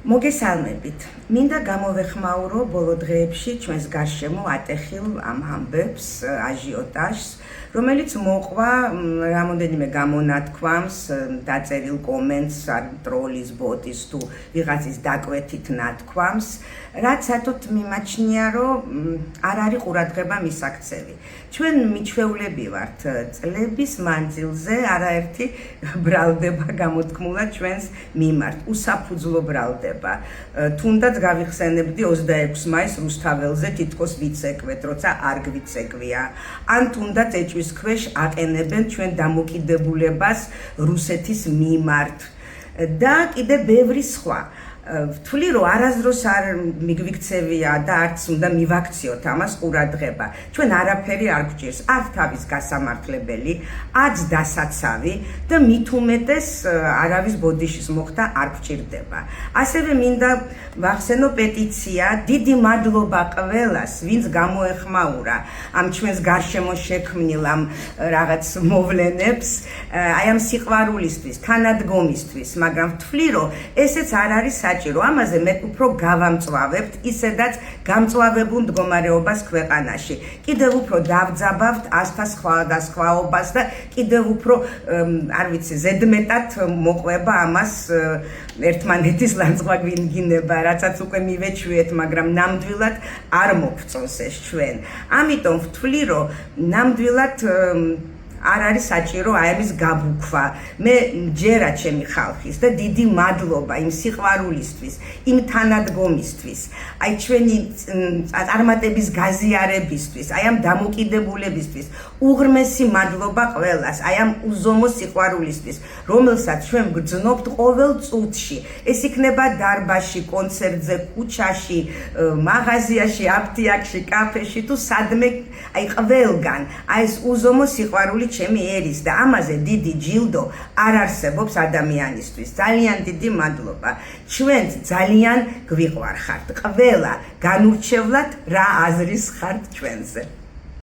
მოგესალმებით. მინდა გამოვეხმაურო ბოლო დღეებში ჩვენს გარშემო ატეხილ ამ ამბებს, აჟიოტაჟს, რომელიც მოყვა რამოდენიმე გამონათქვამს, დაწერილ კომენტს, ტროლის, ბოტის თუ ვიღაცის დაკვეთით ნათქვამს, რაც საერთოდ მიმაჩნია, რომ არ არის ყურადღება მისაქცევი. ჩვენ მიჩვეულები ვართ წლების მანძილზე არაერთი ბრალდება გამოთქმულა ჩვენს მიმართ, უსაფუძვლო ბრალდება. თუნდაც გავიხსენებდი 26 მაისს რუსთაველზე თითქოს ვიცეკვეთ, როცა არ გვიცეკვია. ან თუნდაც ეჭვის ქვეშ აყენებენ ჩვენ დამოკიდებულებას რუსეთის მიმართ და კიდე ბევრი სხვა. ვთვლი, რომ არასდროს არ მიგვიქცევია და არც უნდა მივაქციოთ ამას ყურადღება. ჩვენ არაფერი არ გვჭირს, არც თავის გასამართლებელი, არც დასაცავი და მით უმეტეს არავის ბოდიშის მოხდა არ გვჭირდება. ასევე მინდა ვახსენო პეტიცია, დიდი მადლობა ყველას, ვინც გამოეხმაურა ამ ჩვენს გარშემო შექმნილ ამ რაღაც მოვლენებს, აი ამ სიყვარულისთვის, თანადგომისთვის, მაგრამ ვთვლი, რომ ესეც არ არის ამაზე მე უფრო გავამწვავებთ ისედაც გამწვავებულ მდგომარეობას ქვეყანაში. კიდევ უფრო დავძაბავთ ასთა სხვადასხვაობას და კიდევ უფრო არ ვიცი ზედმეტად მოყვება ამას ერთმანეთის ლანძღვა გვინგინება, რაცაც უკვე მივეჩვიეთ, მაგრამ ნამდვილად არ მოგწონს ეს ჩვენ. ამიტომ ვთვლი, რომ ნამდვილად არ არის საჭირო აი ამის გაბუქვა. მე მჯერა ჩემი ხალხის და დიდი მადლობა იმ სიყვარულისთვის, იმ თანადგომისთვის, აი ჩვენი წარმატების გაზიარებისთვის, აი ამ დამოკიდებულებისთვის. უღრმესი მადლობა ყველას, აი ამ უზომო სიყვარულისთვის, რომელსაც ჩვენ გრძნობთ ყოველ წუთში. ეს იქნება დარბაზში, კონცერტზე, ქუჩაში, მაღაზიაში, აფთიაქში, კაფეში თუ სადმე, აი ყველგან. აი ეს უზომო სიყვარული ჩემი ერის და ამაზე დიდი ჯილდო არ არსებობს ადამიანისთვის. ძალიან დიდი მადლობა. ჩვენ ძალიან გვიყვარხართ. ყველა განურჩევლად რა აზრის ხართ ჩვენზე.